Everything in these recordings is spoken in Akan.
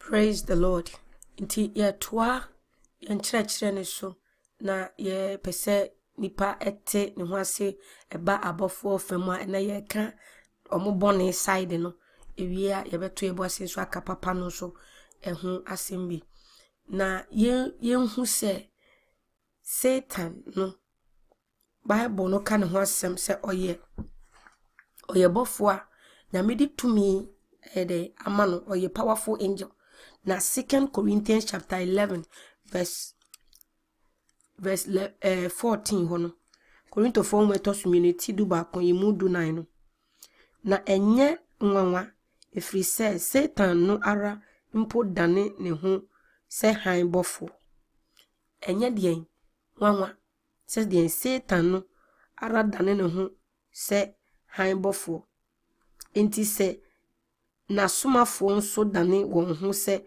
Praise the Lord. Inti ya toa ya nkyerɛkyerɛ ne so na ye pese nipa ete ne ho ase eba abɔfo fam na ye ka omubone side no ewia ye beto ye boase so aka papa no so ehu asem bi na ye hu se Satan no Bible no ka ne ho asem se oye bɔfo a nyame di tumi amano oye powerful angel. Na 2 Corinthians chapter 11 verse 14 hono. Korinto 4 metos community du ba kon yimu du 9 no. Na enye nwanwa efri se Satan no ara mpo dane ne ho se han bofo. Enye de nwanwa se de Satan no ara dane ne ho se han bofo. Enti se na somafo nso dane won ho se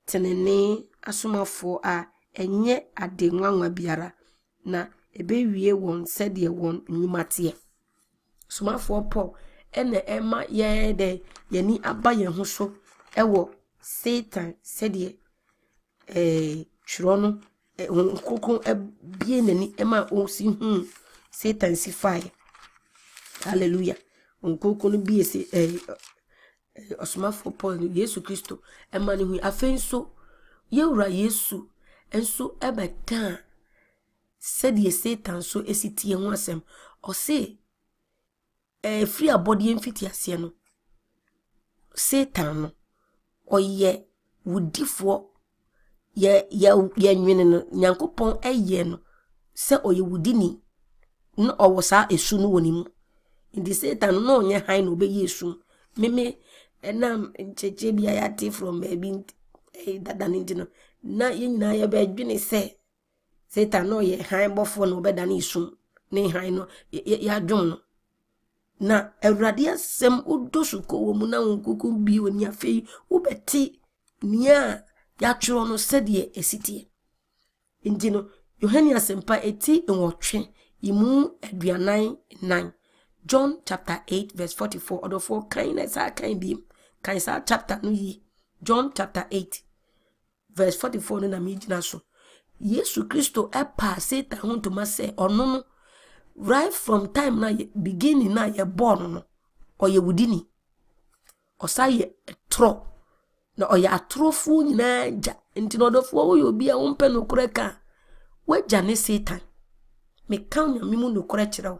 tenene asomafo a enye ade nwanwa biara na ebewie won se de won nwumate somafo Paul ene ema ye de yani aba ye ho so ewo Satan se de twiro no kokon bie nani ema o si Satan si fire. Hallelujah. Kokon bie si osomafo Paul Yesu Kristo ema ne hu afenso yewura Yesu enso ebeka said Satan so esitie ho asem o se free abodi emfiti ase no Satan no oye wudifo ye nwene no Nyankopon eye no se oye wudini no owo sa esu no wonimu ndi Satan no onye han no obeye esu meme enam ncheche bia ya from baby dada nindino na yenyina ya be adwene se Satan no ye han bofo no obeda na isu ne han no ya dwom no na awurade asem odosuko wo mu na nkuku bi oni afei wo beti nia ya tworo no sede esitie ndino Yohane asempa eti enwotwe imu aduanan 9 John chapter 8 verse 44 odofo kindness a kind bi kan sa chapter no yi John chapter 8 verse 44 no na mi gina so Yesu Kristo epa Satan hunto ma se ono no right from time na beginning na ye born no oye wudini osaye tro na oye atrofu nyina ja nti no dofo wo yo bia wo mpe no koreka waja ne Satan me kan nyame mu no kore kire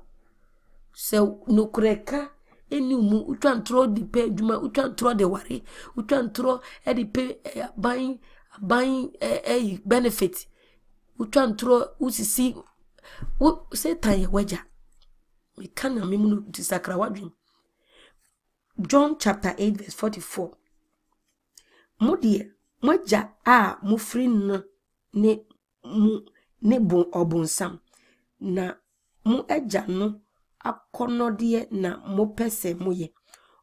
se no koreka eni mu utwantro di pe adwuma utwantro de ware utwantro e di pe ban benefit utwantro usisi Satan ye waja we can na memu disakra wadwin John chapter 8 verse 44 modie moja a mufri no ne bon obonsam na mu eja no akonode na mo pese moye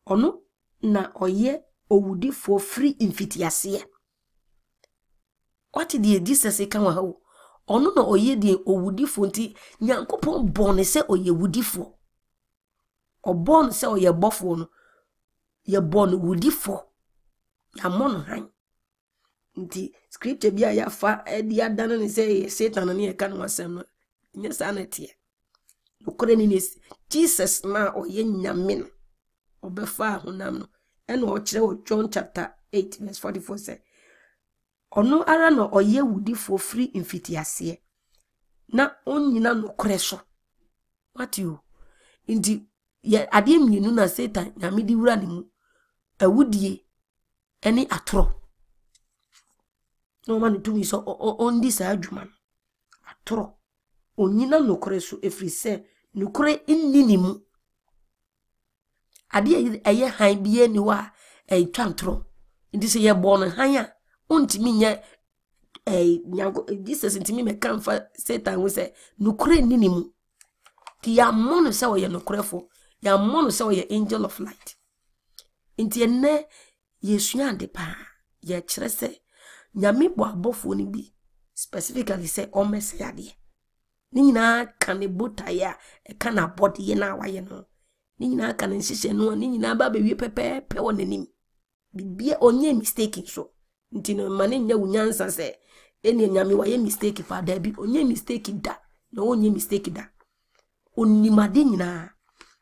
ono na oye owudifo free infitiase what did Jesus kan wa ho ono na oye de owudifo nti Nyankopon bone se oye wudifo obon se oye bofo no ye bon wudifo ya mon han nti scripture bia ya fa edi adana ne se Satan na ye kan wasem no nya sanete okore ni Jesus na oye nyame no obefa honam no ena o kire o John chapter 8 verse 44 say ono ara no oye wudifo free infitiase na onyina no kore so what you indi ye ade mienu na Satan nyame di wura ne mu awudie eni atoro no man to mi so on this adwuma atoro onyina no kore so efri se no kore inni mu ade eye han bie ni wa twantoro indi se ye bon han a ontimi nya Jesus ntimi me kan fa Satan we say nukure nini mu ti ya mono se oye nukurefo ya mono se oye angel of light nti enne Yesu ande pa ya kire se nyame bo abofo ni bi specifically say o mese ade ni nyina kan bota ya kan abode ye na waye no ni nyina kan nsise no ni nyina ba be wie pepepe wonanim bibia onye mistake so nti no mane nya wunyansa se eni nyame wa ye mistake pa da bi onye mistake da na onye mistake da onimade nyina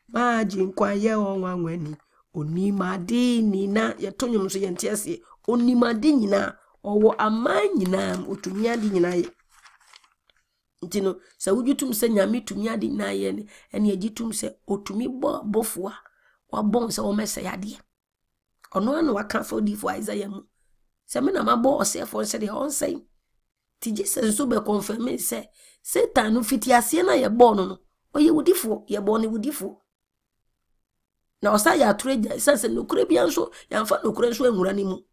ma jinkwa ye onwa nwani onimade ni na ye tonyum so ye ntiase onimade nyina owo aman nyina otumi ade nyina ye ntino sa wujutum se nyame tumi ade nyina ye ne ene agitum se otumi bofoa wa bon se o mese yade ono anu waka for di for Isaiah mu se me na mabo osefo se de on say ti Jesus so be confirm se Satan no fiti ase na ye bo no oye wudifo ye bo ne wudifo na osa ya treja sense no kure bia nso ya mfa no kure nso enwura ni mu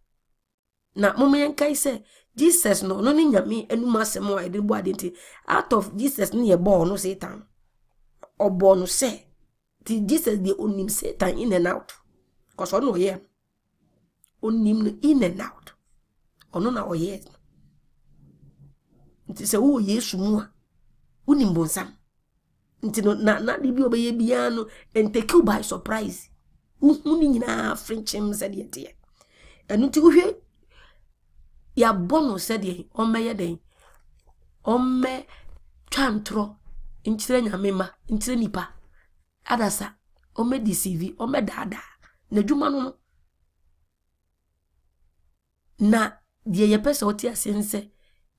na momen kai se Jesus no ni nyame enuma asem a ede bo adenti out of Jesus ni ye bo no Satan obo no se ti Jesus dey onim Satan in and out cause ono ye onim in and out ono na oye nti se wo Yesu mu a unim bonsam nti no na de bi obeye bia no and take you by surprise ni nyina frenchim said ye enu ti uhwe ya bono said ye omeye den omme twantro nchire nyamema nchire nipa adasa omme deceive omme dada na dwuma no na die ye pese oti asense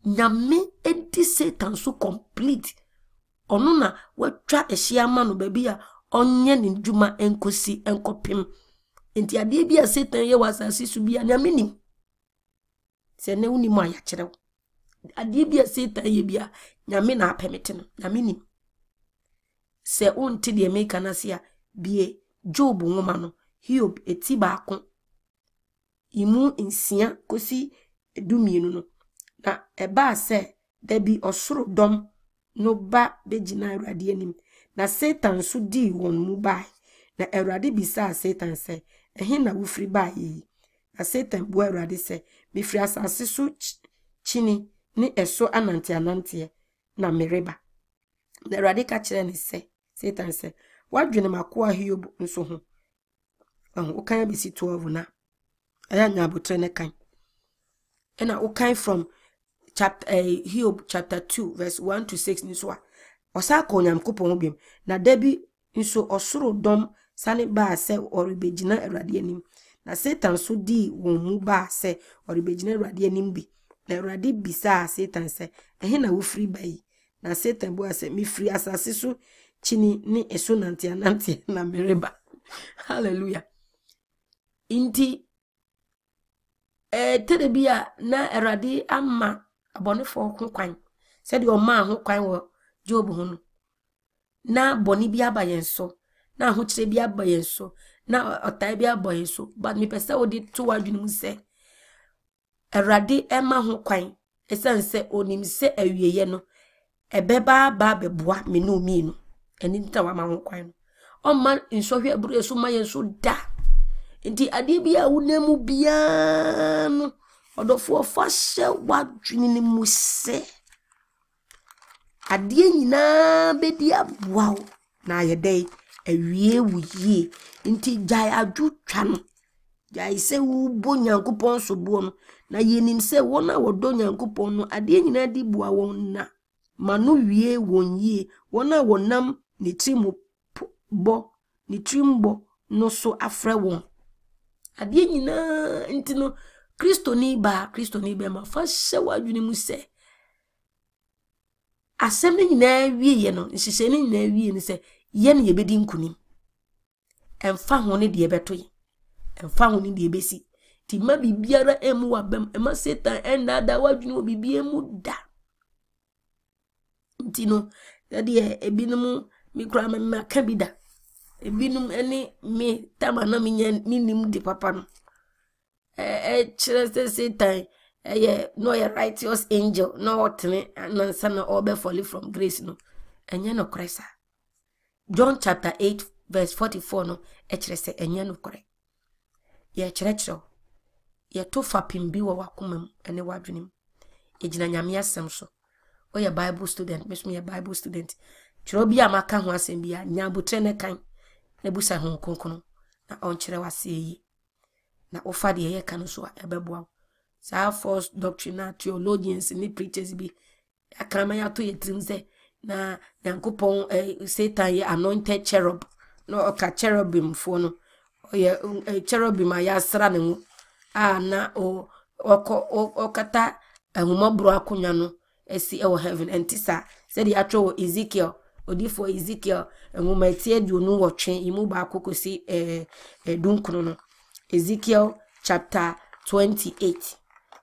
nyame edi Satan so complete ono na watwa ehia no baby a onye ne dwuma enkosi enkopem enti ade bia Satan ye wasase su bia nyame nim se ne wuni mu aya kire ade bia Satan ye bia nyame na apemete no nyame nim se onti de make na sia bie Job nwoma no Hiob eti baako imu insia kosi edumienu no na eba se debi osoro dom no ba bejina Awurade anim na Satan so di won mu bai na Awurade bisa Satan se ehe na wofri bai na Satan bu Awurade se mi fri asase so chini ni eso anante na mereba na Awurade ka kire ne se Satan se wadwene makoa Hiob nso ho o kan bisi 12 na aya nya abotre ne kan ena o kan from Hiob chapter 2 verse 1 to 6 ni so a osa ko Nyankopon obiem na dabi nso osoro dom sane ba se oribegina Awurade anim na Satan so di won mu ba se oribegina Awurade anim bi na Awurade bisa Satan se ehe na wo free bai na Satan bo ase mi free asase so chini ni eso nantia na mereba hallelujah inti terebia na Awurade amma abonefo ho kwan se de o ma ho kwan wo Job ho no na boni bi abayenso na ho kire bi abayenso na otai bi abayenso but me pese odi to wadwenu se Awurade ema ho kwan esense onim se awieye no ebeba ba beboa me no mi no eni nta wa ma ho kwan no o man nsohwe aburu eso ma yenso da nti ade bi a wonemu bia no odofo fa hye wadwene ni mu se ade nyina bedi aboa na ayedai awie wuye nti jai adu twa no jai se wo bo Nyankopon so bo no na yenim se wona wodo Nyankopon no ade nyina di boa won na manu wie won yie wona wonam ne trimu bo ne trimbo no so afre won ade nyina nti no Kristo ni be ma fa hye wadwene mu se asem ni nyina wie ye no nhihye ni nyina wie ni se ye ne yebedi nkunim emfa ho ne de beto ye emfa ho ne de besi ti ma bibiara emu wabam ema Satan enda da wadwene obibie emu da ntino de ebinum mikra ma ka bi da ebinum ene me tamana minim di papa no chere Satan no a righteous angel no otne na sana obe fall from grace no enye no kresa John chapter 8 verse 44 no chere se enye no kore ye chere ye to fapim bi wo wakomam ene wadwenem ejina nyame asem so o ye Bible student me ye Bible student chere obi amaka ho asem bia nya botre ne kan na busa ho konkono na on chere wase yi na ofa de ye kan so ebeboa sa false doctrine theologians ni preachers bi akrama ya to yetrim se na Nyankopon Satan ye anointed cherub no oka cherubim fo no ye cherubim ya sra ne mu na okata ahumabro akonya no esi e heaven entisa said the actual Ezekiel odifo Ezekiel enwumatie duonu wotwe imu ba akokosi dunkunu no Ezekiel chapter 28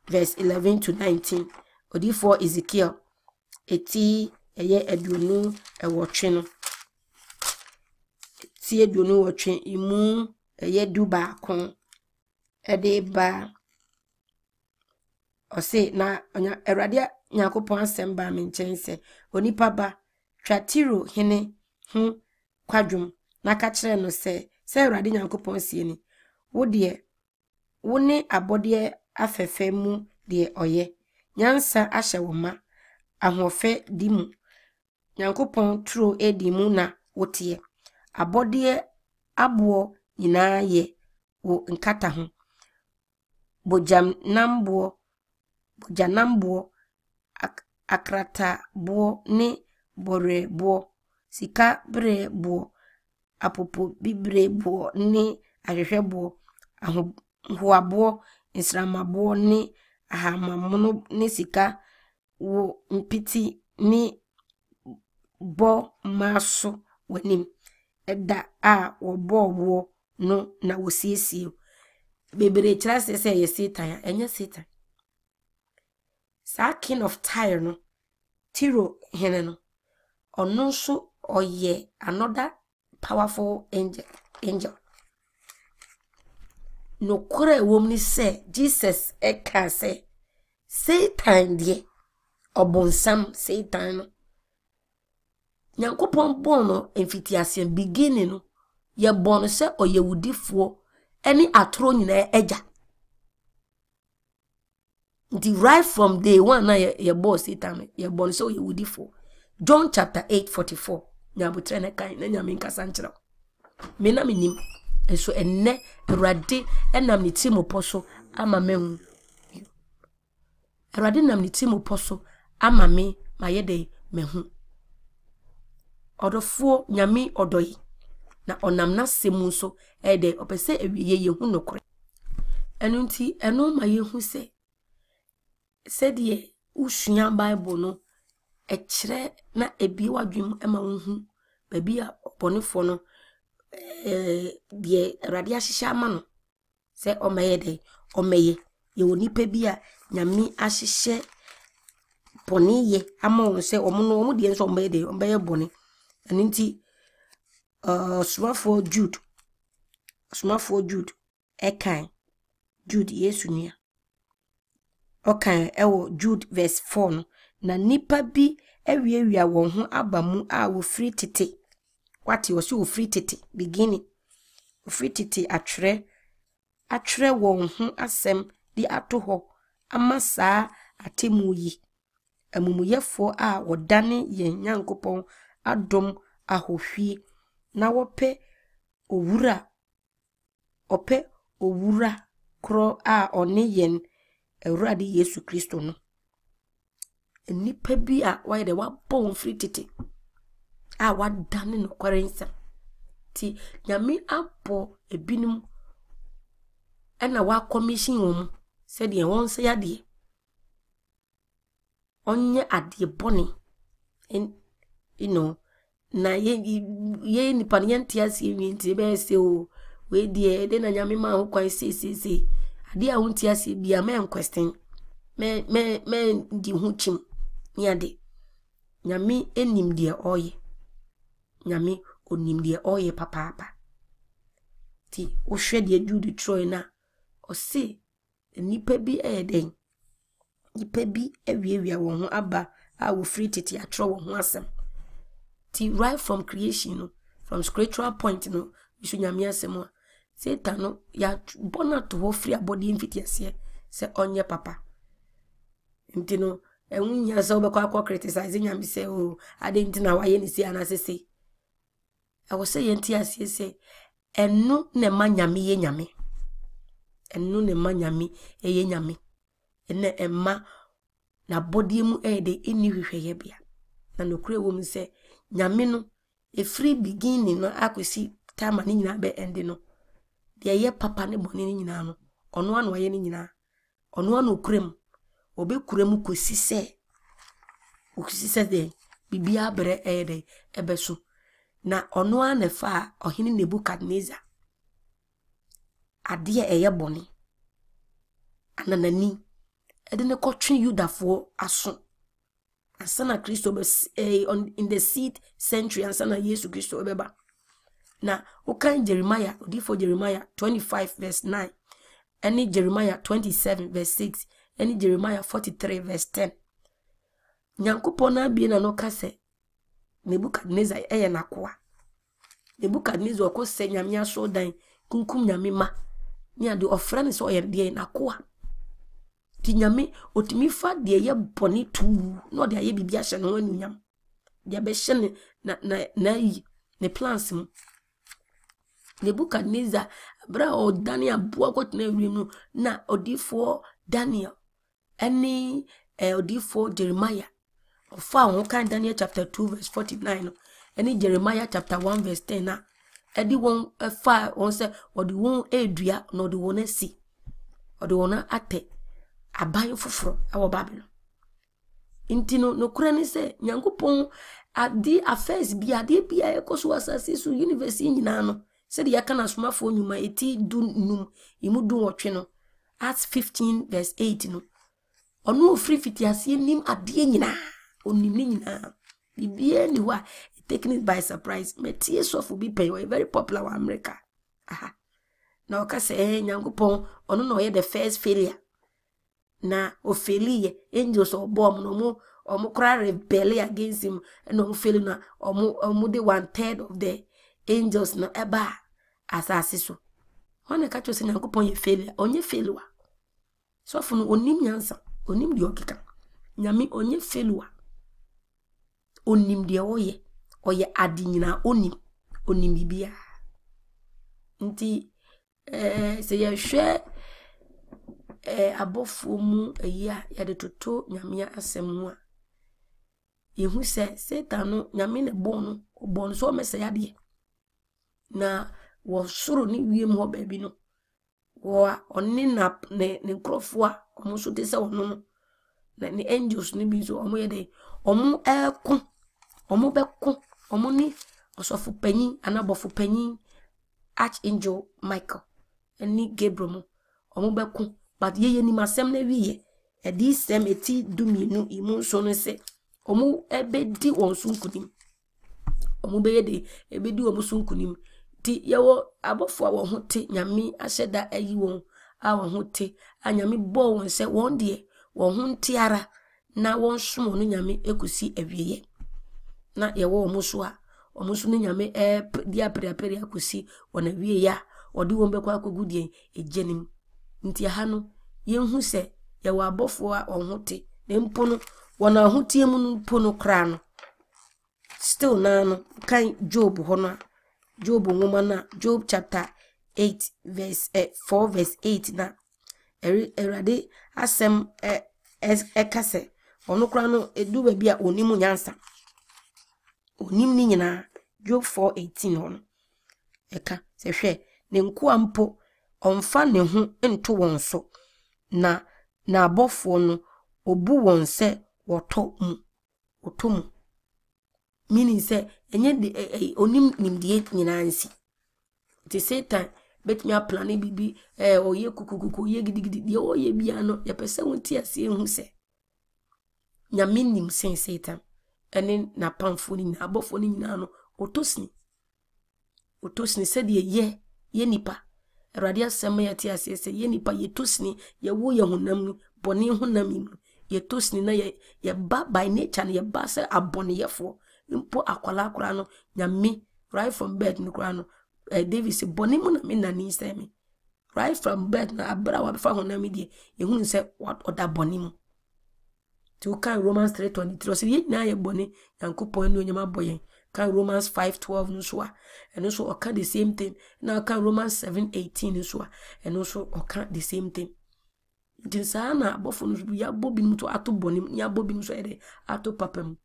verse 11 to 19 odifo Ezekiel eti eye aduonu wotwe no eti aduonu wotwe imu eye duba akon ede ba ose na Awurade Nyankopon asemba me nchense onipa ba twatiro hene hu kwadwum na ka kire no se Awurade Nyankopon sie ni wo de wo ne abode afefe mu de oye nyansa ahye wo ma ahofe di mu Nyankopon tro edi mu na wotie abode abo nyina ye wo nkata ho bojanambo akrata bo ne bore bo sika bre bo apopo bibre bo ne ahwehwe bo ahoabo nsramabo ne ahamamono ne sika wo mpiti ne bo maso wanim eda wo bo no na wosiesie bebere kira se ye Satan enye Satan sa king of Tyre no Tiro hene no ono so oye another powerful angel no kore womni se Jesus eka se Satan die obonsam Satan no Nyankopon bono emfitiasian beginning no ye bono se oyewudifo any atro nyina eja right from day one na ye boss Satan ye bono se oyewudifo John chapter 8:44 nyabutre ne kan na nyame nkasa nkyerɛ me na menim eso enne Awurade enam ne timo poso ama mehu Awurade nam ne timo poso ama me mayede mehu odofo nyame odoyi na onam na semu so ede opese awiye yehu nokore enu nti eno ma yehu se die usua Bible no ekire na ebi wadwem ema wohu baby a oponefo no die radia hihya ama no se omeye de omeye ye wonipa bi a nyame ahihye boniye ama won se omo no die nso omeye de omeye boni enu nti smafo Jude ekan Jude Yesu nia okan ewo Jude verse 4 no na nipa bi ewiewia won ho abamu a wo free tete wati wo so wo free tete beginning wo free tete atwere won ho asem di ato ho amasa atemu yi amumuyefo a wodane yen Nyankopon adom ahohwie na wope owura kro a one yen Awurade Yesu Kristo no nipa bi a why de wabon free tete a wadane no kwarensa ti nyame apo ebinim ena wa commission won said ye won say ade onye ade boni in na ye nipa ne ntia sie wi nti be se o we die de na nyame ma ho kwan se ade a wontia sie bia men question me di hu chim ni ade nyame enim de oye nyame onim de oye papa ti o hwe de Jude Troy na o se nipa bi eden nipa bi awiewia won ho aba a wo free tete atro won ho asem ti right from creation no from spiritual point no bisu nyame asem Satan no ya bona to ho free body mfitiase se onye papa ntino enwunya se obekwa akwa criticize nyame se o ade ntina waye ni si anasese e wo se yenti ase se enu ne ma nyame ye nyame enu ne ma nyame eye nyame ene emma na body mu de eni hwehweye bia na nokure wo mu se nyame no a free beginning no akwesi time ani nyina be end no de ye papa ne boni ni nyina no ono anu aye ni nyina ono anu kurem obe kurem kosi se de bibia bere de ebeso na ono anu fa ohini Nebukadnezar ade eye boni ananani edene kotwe Yudafo aso asana Kristo in the 6th century asana Yesu Kristo beba na ukan Jeremiah odifo Jeremiah 25 verse 9 any Jeremiah 27 verse 6 any Jeremiah 43 verse 10 Nyankopon na bie na no kase Nebukadnezar eye nakoa Nebukadnezar ko se nyame aso dan kunkum nyame ma ni ade ofra ne so oyerde nakoa ti nyame otimi fa de ye boni tu no de aye bibia hye no anunyam de be hye na yi ne plans mu Nebukadnezar bra o Daniel boa kotena wiem na odifo Daniel any odifo Jeremiah ofa ho kan Daniel chapter 2 verse 49 any Jeremiah chapter 1 verse 10 na edi won fa on se odi won edua na odi won asi odi won ate aban foforo awo Babylon intino no kura ni se Nyankopon adi affairs bi ade bia ekoso asase so university nyina no se de yakana somafo nyuma eti du num imudu wotwe no Acts 15 verse 8 no onu free fitiase nim ade nyina onim ni nyina bibia ni wa taking it by surprise metie so for be pay very popular in America aha na oka se Nyankopon onu no ye the first failure na ofelie angels obom no mu omu kra rebel against him no fail na omu de 1/3 of the angels na eba asase so wana ka chose Nyankopon ye failure onye failure so funu onim nyansa onim di okika nyame onye failure onim de oye adinyina onim bibia nti se ye hwe abofo mu ya de toto nyame asemu a yehu se Satan no nyame ne bon so mese ya de na wo soro ni wiem ho ba bi no wo onni na ne nkrofo a omo so de se wono na ni angels ni bi so omo ye de omo omo beko omo ni osofo panyin anabofo panyin Archangel Michael eni Gabriel mo omo beko but ye ni masem na wiye e di sem eti duminu imu so no se omo ebedi won sunkunim omo be ye de ebedi omo sunkunim ti yewo abofo a wo ho te nyame ahyeda ayi won a wo ho te anyame bo won se won de wo ho ntiara na won som no nyame ekusi awieye na yewo omo so a omo so no nyame di apere akusi wona wieye ya odi won be kwa akogudie ejenim nti ha no yenhu se yewo abofo a wo te ne mpono wona ho tie mu no mpono kra no still na no kan Job ho no Job nwoma na Job chapter 8 verse 4 verse 8 na erade asem ekase ono kra no edu ba bia onimu nyansa onim ni nyina Job 4:18 hono eka se hwe ne nkoa mpo omfa ne ho ento won so na abofo no obu won se woto mu meaning se enye de onim nimdie nyina ansi ti Satan bet me plan bibi oye kukukuku ye gidigidi de oye bia no ye pese wonti ase ehu se nyame nim sen Satan ene na pamfo ni na abofo ni nyina no otosni se de ye nipa radia sema ya ti ase se ye nipa ye tosni ye wo ye honam boni honam ye tosni na ye ba by nature na ye ba se aboni ye fo mpo akwala akura no nyame right from birth no kura no David se boni mu na me na ni se me right from birth na abra wa befa honam die ye hunu se what other boni mu to kan Romans 3:23 so ye na ye boni Yankopon no nyama boyen Can Romans 5:12 no so and also oka the same thing. Now can Romans 7:18 so and also oka the same thing. Dinsa na abofo no ya bobi mu to ato bonim ya bobi mu so ede ato papam.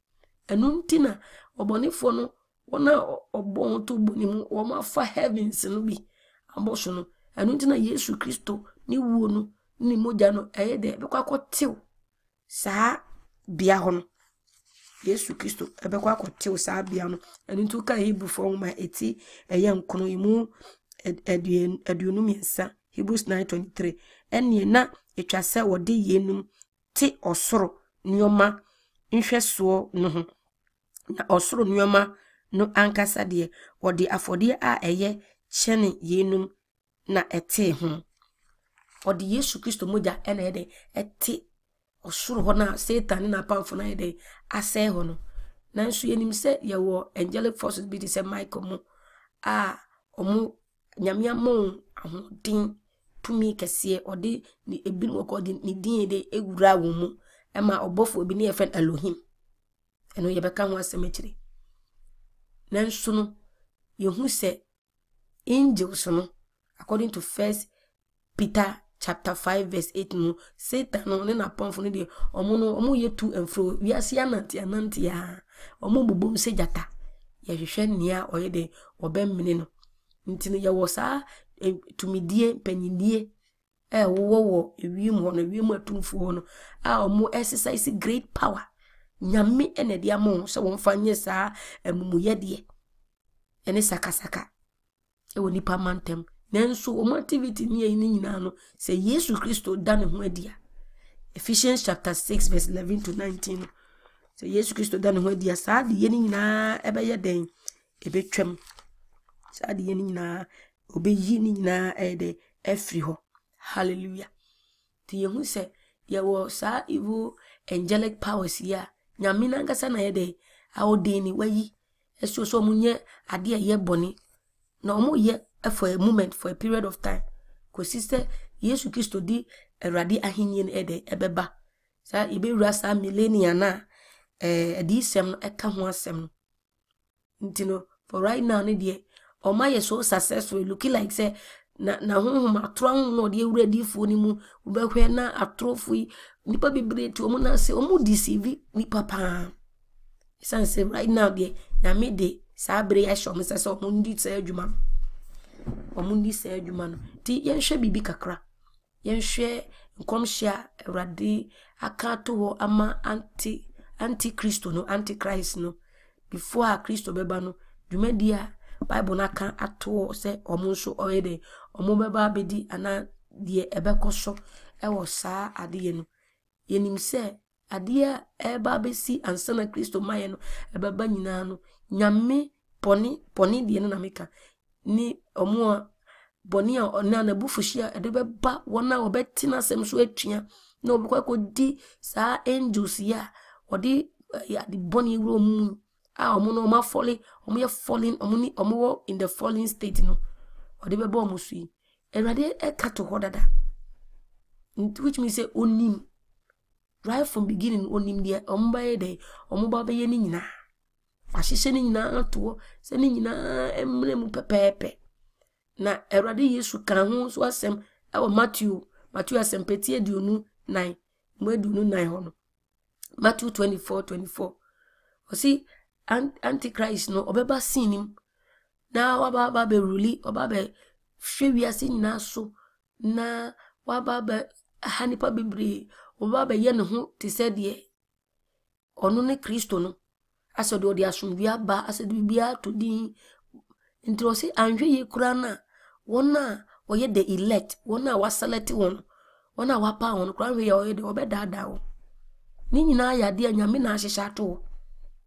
Enu ntina obonefo no wona obon to bonim wo ma fa heavens no bi aboso no. Enu ntina Yesu Kristo ni wuo no ni moja no de be kwa kotew saa bia ho no. Yesu Kristo ebe kwa kotew saa bia no. Enu ntu ka Hebrew for ma eti nkono imu aduonum yensa Hebrews 9:23 enne na etwa se wode yenum te osoro nioma nhweso no ho na osoro nioma no ankasa de wode afode a chene yenum na ete ho wode Yesu Kristo moja ene ete osoro ho na Satan na powerful na ase ho no nanso yenim se yewo angelic forces bi se Michael mo omo nyamia mo ahodin tumi kese ode ni ebinu okodi ni din de egura wo mu ema obofo bi ne yefen Elohim eno yebeka ho asemechiri nanso no yehu se angels no according to 1 Peter chapter 5 verse 8 no Satan no ne na pomfo ne de omo yetu enfro wiase anante ya omo bobom se jata yehwehwe nia oyede obemmene no ntine yewo saa tumidie panyindie wo ewiem ho no ewiem atumfo ho no omo exercise great power nyame ene dia mo se won fanye saa amumuye de ene sakasaka woni pa mantem nanso omo activity ni nyina no se Yesu Kristo da ne ho adia Ephesians chapter 6 verse 11 to 19 se Yesu Kristo da ne ho adia saa de yeni nyina ebeye den ebetwam saa de yeni nyina obeyi ni nyina efri ho. Hallelujah. Ti yehu se yewo saa evil angelic powers ya nyame na ngasa na yede awodeni wayi eso munye ade ye boni na omo ye for a moment, for a period of time. Ko sister Yesu Kristo di erade ahenye ne ebeba sa ibe rasa millennia na di sem no eka ho asem no ntino for right now ne de oma ye so successful looking like say na honhom atron no de ewuradi fo ni mu ubehwe na atrofu nipa bibre ti omo na se omo deceive ni papa san say right now de na me de sa bre ya shom se so omo ndi se adwuma no ti yenhwe bibi kakra yenhwe nkomhia ewurade akato ho ama anti-Christo no antichrist no before Christo beba no dwumadia Bible na kan ato se omo nso oyede omo beba bedi ana de ebekoso ewo saa ade no yenim se ade eba besi ansana Christo maye no ebeba nyina no nyame poni de no na meka ni omo boni na na bufushia edebeba wona obetina sem so atwia na obekwa ko di saa angels ya odi ya di boni room omo no ma falling omo ye falling omo in the falling state no odi beba omo sui erade ekato hodada which means say onim right from beginning onim dia omo ba ye de omo ba be ye ni nyina ahihye ni nyina ato se ni nyina emre mu pepepe na erade Yesu kan ho so asem ewo Matthew asem petie dionu 9 mo dionu 9 hono Matthew 24 osi antichrist no obeba sinim na waba be ruli oba be hwewiase nyina so na waba be hanipa bebre oba be ye ne ho te se de ono ne Kristo no asode odi asomdua ba asode bibia to din ntro se anhwe ye kura na wona oye the elect wona wa select wona wa pa won kura hwe ye oye de obedada wo ni nyina ya de anyame na ahihya to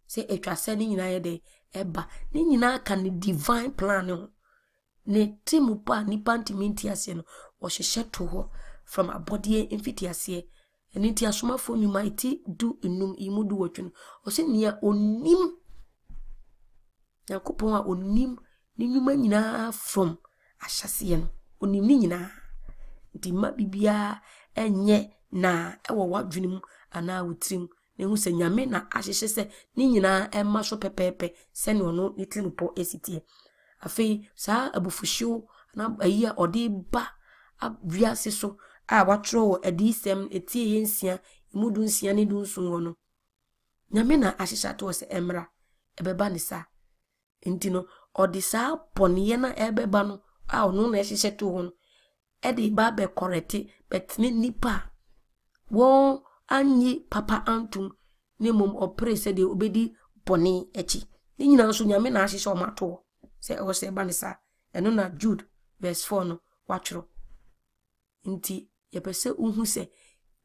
se etwa se ni nyina ye de eba ni nyina ka ni divine plan no ne timu pa ni pantiminti ase no o hihye to ho from abodie infiti ase eni ti asoma fo nyuma iti du enum imudu wotwe o se nia onim yakopon a onim ni nyuma nyina from ahyase no onim ni nyina nti ma bibia enye na ewo wadwenem ana wotrim ne hu se nyame na ahyehye se ni nyina emma so pepepe se ne ono ne tiripo esitie afei saa abufuhyew na ayi a odi ba awiase so a watro adisem etie yensia imudu nsia ne du nsun wono nyame na ahyehye to se emra ebeba ne sa ntino odi saa poniye na ebeba no a ono na ahyehye to wono edi ba be correct betne nipa wo anyi papa antum ne mom opre se de obedi boni echi ni nyina nso nyame na ahyehye o mato se o se ba ne sa eno na Jude verse 4 no watro nti yepese uhu se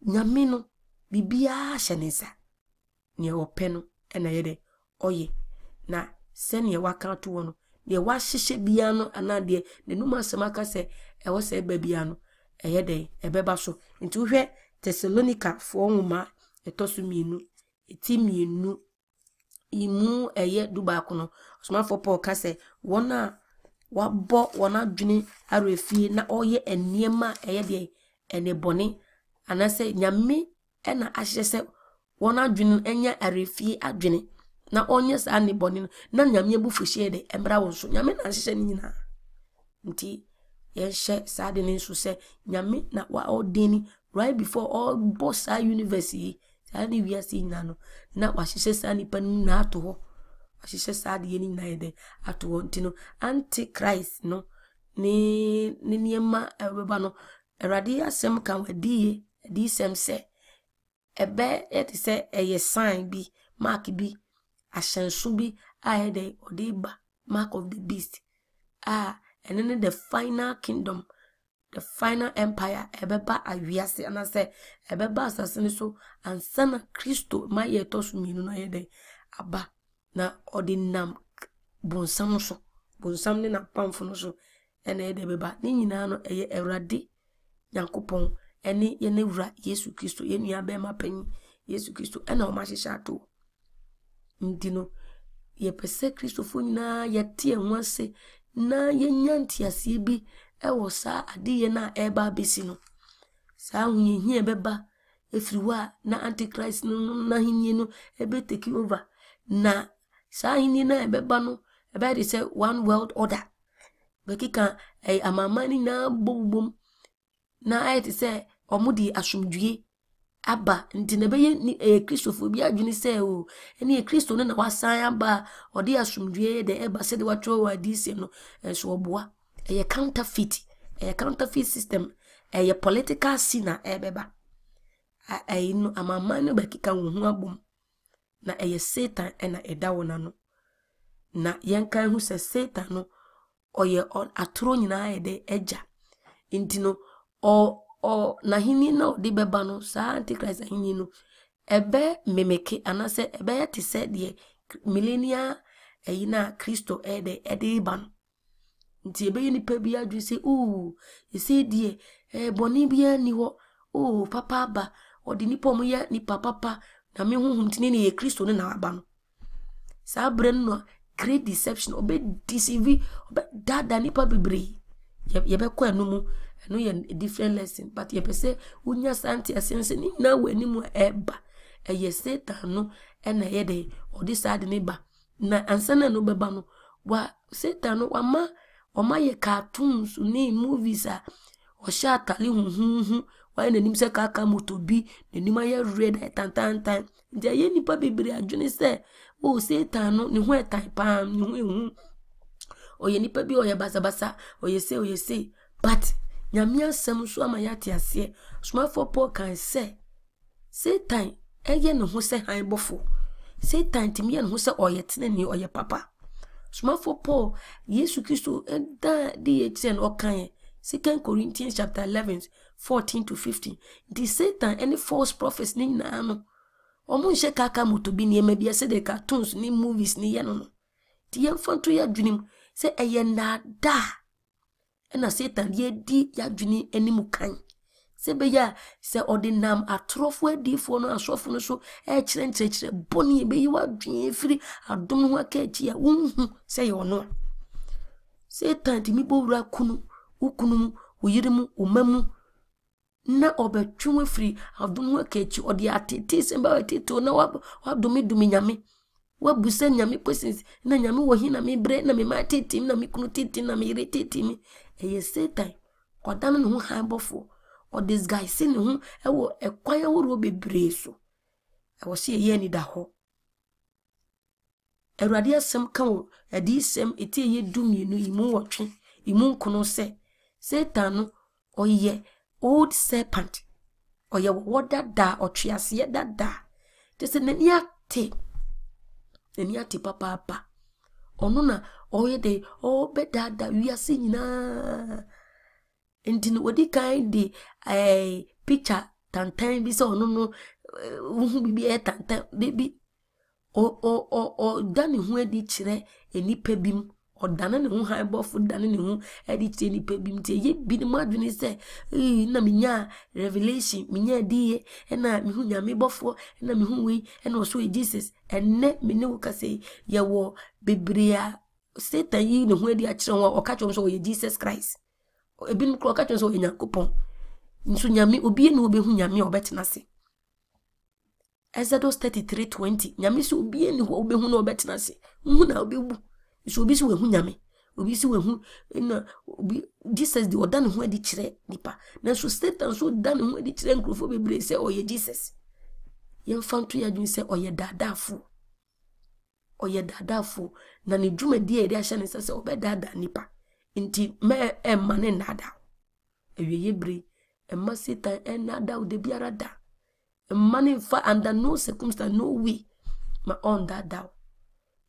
nyame no bibia hyenesa ne ope no ena yede oye na se ne waka to wono ne wa hyehye bia no anade ne numa asemaka se ewo se ba bia no eyede ebeba so nti uhwe Thessalonica fo nwoma etosu mienu eti mienu imu eye duba kono osoma fo Paul ka se wona wabo wona dwene arefie na oye eniema eyede ene boni anase nyame ena ahye se wona dwene enya arefie adwene na onye sa ne boni na nyame bufuhye de embra wonso nyame na ahye ni nyina nti yehye sa de ne nso se nyame na wa odeni right before all boss university sa ni wiase nyina no na wa hye sa ni pan na ato ho wa hye sa de ni nyina de ato ho ntino antichrist no ni niema ebeba no erade asem kan wadi di sem se ebe eti se eye sign bi mark bi ashensu bi ayede odiba mark of the beast and then the final kingdom, the final empire ebeba awiase anase ebeba asasene so ansana Kristo ma yetosu minu na yede aba na odinam bonsam so bonsam ne na pamfo no so ene yede beba ni nyina no eye Ewrade Nyankopon ene ye ne wura Yesu Kristo ye nua be ma panyi Yesu Kristo ena o ma hyehye ato ndino ye pese Kristo fo nyina ye tie nwase na ye nyantiase bi ewo sa adiye na eba besi no sa hunye beba efriwa na antichrist no na hinye no ebe take over na sa hinye na ebeba no ebe de say one world order bekika amamani na bobom na ayete say omudi asumdwie aba ntine beye ni Kristofo bi adwini say o ene Kristo no na wasan aba odi asumdwie de eba se de watwo wa dise no so oboa counterfeit system political sinner ebeba no amamani bekika wo abom na Satan ena edawo na no na yenkan hu se Satan no oye atro nyina ede eja intino o na hini no di beba no sa antichrist hini no ebe memeke anase ebe yete se de millennia na Kristo ede ban nti ebe yini pe bia dwi se ese die boni bia ni ho papa ba odi nipa mo ya ni papa na me huhum tini ne ye Kristo ne na aba no sa bren no great deception obe deceive obe dada nipa bebre yebe kwa anumu no ye different lesson but ye pese unya santi asense ni na wanimu eba eye Satan no ena ye de odi sad ne ba na ansana no beba no wa Satan no wama ye cartoons ni movies o sha tali hu wa na nim se kaka motobi na nim aye red tantan ndia ye nipa bebre adwene se Satan no ni ho etan pa ni hu oye nipa bi oye basa oye se but nyame asem so ama yate ase soma for Paul kan se Satan eye ne ho se han bofo Satan timi ye ne ho se oye tenani oye papa soma for Paul Yesu Kristo da di etien okan 2 Corinthians chapter 11 14 to 15 the Satan any false prophets ni na no omo nche kaka motobi ni ema bia se de cartoons ni movies ni ye no ti ye mfanto ya dwunim se eye na da ena Satan ye di ya dwuni animu kan se be ya se odinam atrofo adifo no asofo no so kire boni be yi wa dwen efiri adom ho akachi ya wonhu se ye ono Satan ti mi bowura kunu ukunu uyirimu umamu na obetwe free adom ho kachi odi atete semba atete na wa dumi nyame wa busa nyame questions na nyame wo hina me bre na me ma tete na me kunu tete na me ire tete mi eye Satan kodana no ho hanbofo o disguise ne ho ewo ekwan aworo bebre so ewo se ye ni da ho Erade asem kan o adi sem eti ye dumienu imu wotwe imu nkono se Satan no oye old serpent oye woda da otwease ye dada te se nani ate papa ono na oye de obedada wiase nyina enti no odi kan di picture tantan bi se ono no hu bibi tantan bi o dane hu adi kire enipa bim o dane ne hu hanbofo dane ne hu adi kire enipa bim tie ye bi ne madwene se na minya revelation minya die na mi hu nyame bofo na mi hu we na o so Jesus enne me ne wo ka se ye wo bebrea Satan yi ne hu adi a kire wo o ka chom so ye Jesus Christ ebi no ka chom so ye Nyankopon nso nyame obi ne obehu nyame obetena se Exodus 33:20 nyame so obi ne obehu na obetena se hu na obebu so obi so wehu nyame obi so wehu na obi Jesus di oda ne ho adi kire nipa na so Satan so da ne ho adi kire nkrofo bebre se oye Jesus yemfanto ya dwun se oye dadafo na ne dwumadi eri ahye ne se obedada nipa nti me emane nada ewiye bre emma Satan enada o de biara da money for under no circumstance no way ma on that down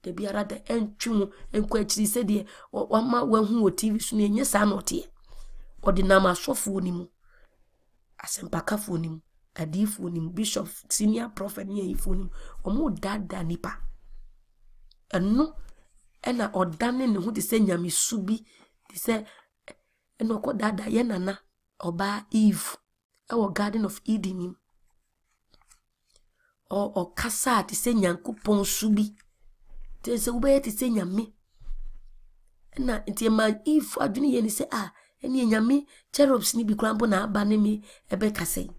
de biara da entwu enko akiri se de wama wahu o TV so ne nye sa na ote odi na ma sofo ni mu asempakafo ni mu adifo ni mu bishop senior prophet ni yifo ni mu omo dada nipa eno ena odane ne hu de se nyame subi de se eno ko dada ye nana oba Eve ewo Garden of Eden o kasa ti se Nyankopon subi te se ube ti se nyame na nti ma Eve adwene ye ni se eni nyame cherubs ni bi krampo na aba ne mi ebe kase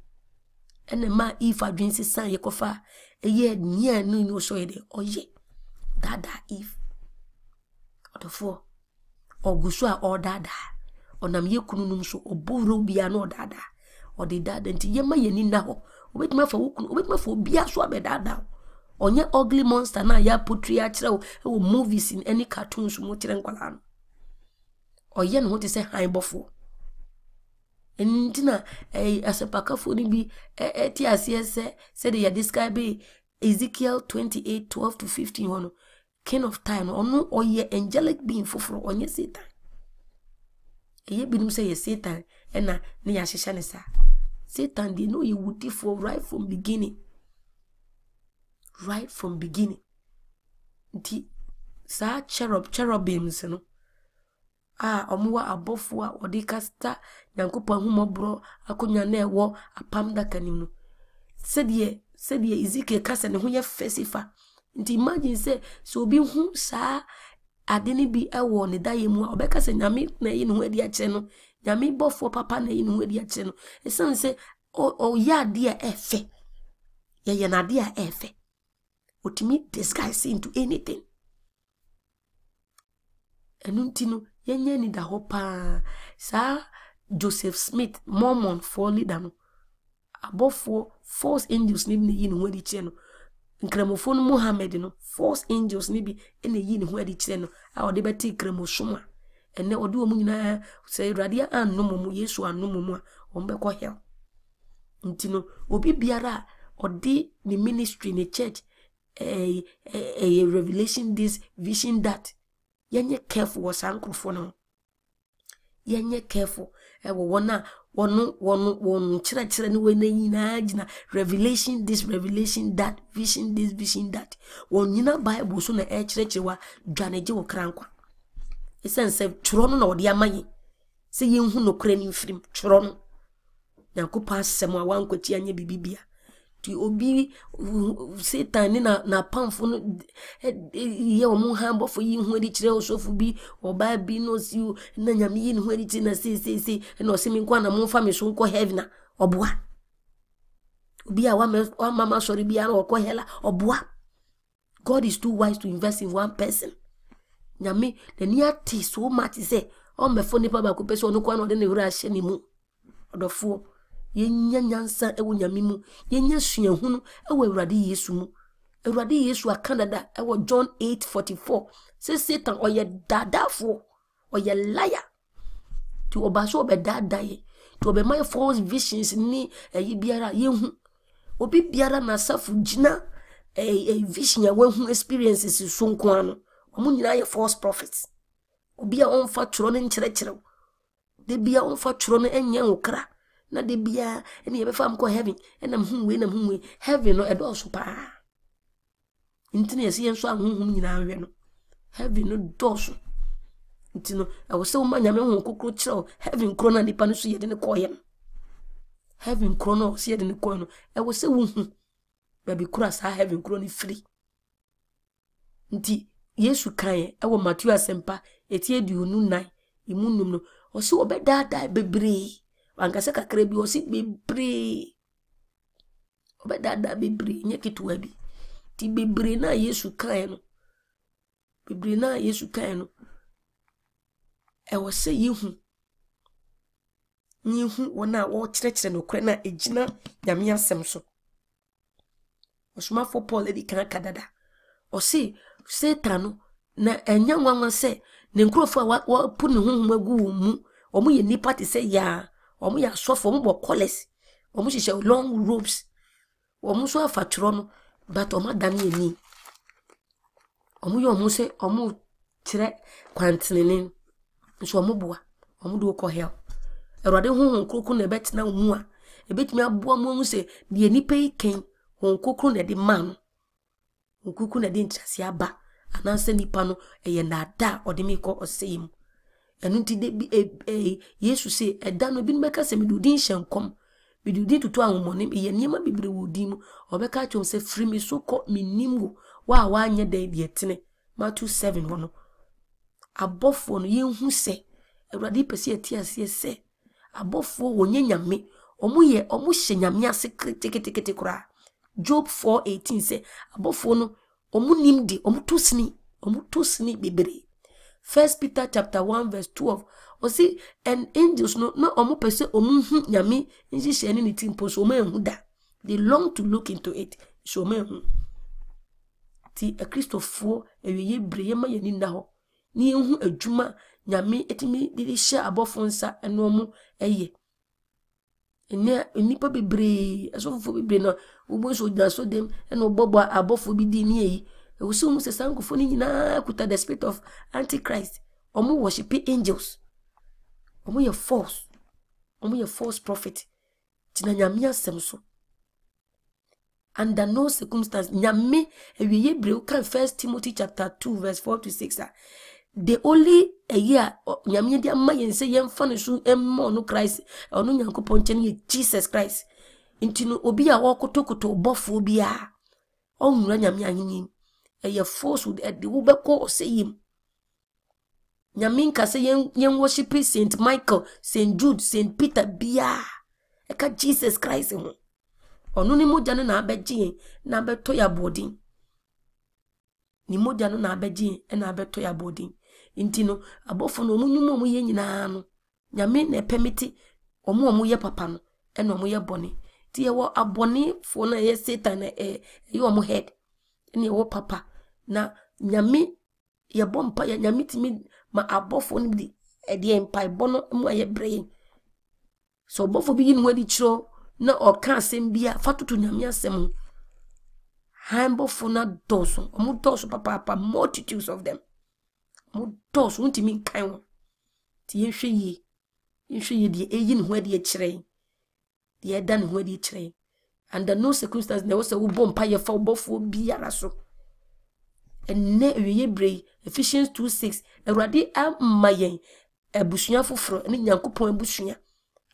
ene ma Eve adwene se san ye kofa eye nia no ni so ye de oye dada Eve odofo ogusu a odada onam ye kunu num so oburo bia no dada odi dada nti ye ma ye ni na ho obetima fa wukunu obetima fa obia so abedada onye ugly monster na ya portray akire wo movies in any cartoons mo kire nkwala no oye no te se hanbofo entina asepakafo ni bi ti asiese se de ya describe Ezekiel 28:12-15 hono king of time ono oye angelic being foforo onye Satan eye binum se ye Satan na ne ya hihya ne sa Satan they know you would for right from beginning. Right from beginning. Nti sa cherubims no. Omuwa abofo odi kasta Nyankopon humobro akonya na ewo apam da kanim no. Said Ezekiel kasa ne ho ye fesifa. Nti imagine say so obi hu sa adeni bi ewo ne daye mu obeka se nyame na yi ne ho adi ache no. Nyame bofo papa na yi ne ho adi ache no. Esan se o ya dia efe. Ye na dia efe. Otimi disguise into anything. Enuntino yenye ni da hopa sa Joseph Smith Mormon for leader no. Abofo false angels ni bi yi ne ho adi che no. Nkramofo no Muhammad no false angels ni bi ene yi ne ho adi che no. A ode beti kramosoma. Ene ode omu nyina se radia annomo Yesu annomo a ombekọ hell. Ntino obi biara odi ni ministry ni church a revelation this vision that yenye careful was ankrofo no yenye careful wo wona wonu chira ni we na nyina agina revelation this revelation that vision this vision that won nyina bible so na chira dwaneje wo krankwa esense churo no na odi amaye se yenhu no kra ni mfirim churo no Nyankopon asem a wankwati anye bibibia ti obi Satan ni na pamfo no ye omo hanbofo yi hu adi kire osofu bi oba bi no si na nyame yi hu adi na se na osemi kwa na mo fa me so nko heaven na Obwa. Obia one mama sorry bia na okọ hela obwa. God is too wise to invest in one person. Nyame the near tea so much say o me fo nipa ba ko pese onu kwa na de ne wura hye ni mu. Odofo yenya nyansa ewo nyame mu yenya suahunu ewo Awurade Yesu mu. Awurade Yesu a Canada ewo John 8:44 say Satan oye dadafo oye liar. Ti obaso obe dadaye to obe my false visions ni eyi biara yehu obi biara na safu jina vision ya wehu experiences so nko ano omu nyina ye false prophets obi a onfa tworo ne nkyerɛkyerɛw de bia onfa tworo ne enye nkra na de bia ene ye befa mko heaven enam hu heaven no edo so pa intine yesi yenso ahunhum nyina ahwe no heaven no doso intino e wo se wo manya me hu kokro kyerɛw heaven kro na nipa no so ye de ne koye no heaven kro no so ye de ne koye no e wo se wo hu baby kura sa heaven kro ni free nti Yesu kan ewo Matthew asempa etie diunu nan imunum no o se obedada bebre wankase kakra bi o se bebre obedada bebre nye kitwa bi ti bebre na Yesu kan no bebre na Yesu kan no e wo se yihu wona wo kyerɛkyerɛ no kra na ejina nyame asem so osuma for Paul edi kan kadada o se Satan na enya nwanwa se ne nkrofo a wa pu ne honhom agu mu omo ye nipa te se ya omo ya sofo omo bo collars omo hihye long robes omo so afatro no but omo dan ye ni omo ye omo se omo kire kwantenene so omo boa omo do ko hell Awurade honhom krokro na betina mu a ebetimi aboa mu se de nipa iken honhom krokro na de man okuku na de ntrase aba ananse nipa no eye na da odemi ko oseyim enu ti de Yesu se eda no bi meka se medudin hyenkom medudin tutu ahomone ye niema bibire wodi mu obeka chom se free me so ko minimgo wa anye da de etene Matthew 7 wono abofo no yenhu se Awurade pese atiase se abofo wonye nyame omo hye nyame ase kritikiti kura Job 4:18 say abofo no omu nimdi omu tosni bibiri. 1 Peter chapter 1:12 o see and angels no omu pese omu hu nyame nji sheni ni timpo so omu ehu da they long to look into it so omu ehu ti a Christopher ewiye breye ma yani na ho ni ehu adwuma nyame etimi didi hye abofo nsa eno omu eye ene nipa bebre asofo bebre na ubo so da so dem eno bobo abofo bi di ni eyi e wo so mu se sankofo ni nyina kuta the spirit of antichrist omo worship angels omo ye false prophet tina nyame asem so under no circumstance nyame ewiye bre kan 1 Timothy chapter 2:4-6 the only a year nyame dia ma yense yemfa no so emmo no Christ ono nyankopon chen ye Jesus Christ intino obi a wokotokoto bofo bia onwura nyame ahini eye force would the wo beko oseyim nyame nka se yen worship Saint Michael, Saint Jude, Saint Peter bia eka Jesus Christ ho ono ni moja no na abeje na abeto ya bodin ni moja no na abeje na abeto ya bodin intino abofo no omunyumo omu ye nyina no nyame na permit omu ye papa no ena omu ye boni ti ye wo aboni fo na ye Satan na ye omu head ena ye wo papa na nyame ye bompa ya nyame timi ma abofo ni di ede empa bono mu aye brain so abofo bi yin wadi chiro na oka asem bia fatutu nyame asem hambofo na doso omu doso papa multitudes of them mutos wonti min kan wo ti yenhwe die eyin ho ade kire die dan ho ade kire under no circumstance na wo se wo bompa ye fa obofo biara so enne ewiye brei Ephesians 2:6 Awurade amayen abusua foforo ne nyankopon abusua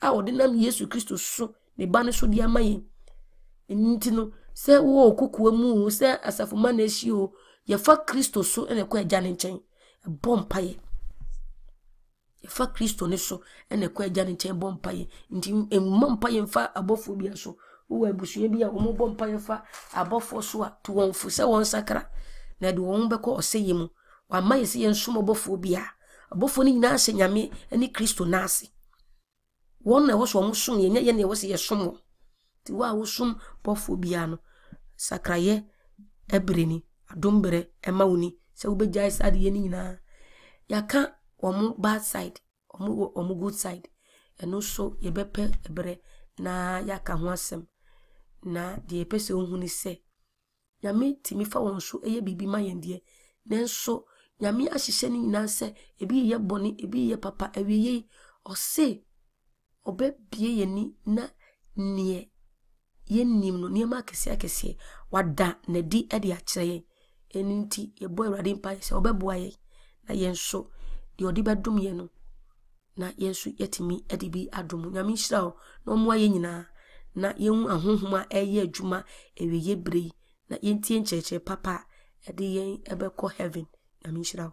a odinam Yesu Kristo so ne ba ne so di amayen ntino se wo okukuwa mu se asafoma na ehie o ye fa Kristo so ene ko agya ne nchen bompaye fa Kristo ne so ene kwa agya ne nkyɛn bɔ mpaye nti emma mpaye mfa abɔfo bia so wo abusua bi a wo bɔ mpaye fa abɔfo so a to wɔn fu sɛ wɔn sakra na de wɔn bɛkɔ ɔsɛyɛ mu wa ma yɛsɛ yɛn som abɔfo bia abɔfo ne nyina hyɛ nyame ne Kristo na ase wɔn na wɔso wɔn som yɛ ne wɔsɛ yɛ som ti wa wo som bɔfo bia no sakraye ebreni adombre emawuni sɛ wo begya sade yɛ ne nyina yaka omu bad side omu good side eno so yebepe ebre na yaka ho asem na de epese ohunu se nyame timi fa won so eye bibi ma yende nenso nyame ahyehye ne nyina se ebi ye boni ebi ye papa ewiye ose obebie ye ni na nie ye nim no niema akese wada na di e de akyere eninti ye boy Awurade mpa se obeboa ye na yenso de odi bedum ye no na yensu yetimi edibi adum nyame hyira o na omo aye nyina na yehu ahohoma eye adwuma ewiye brei na yentie ncheche papa ede yen ebekọ heaven nyame hyira o.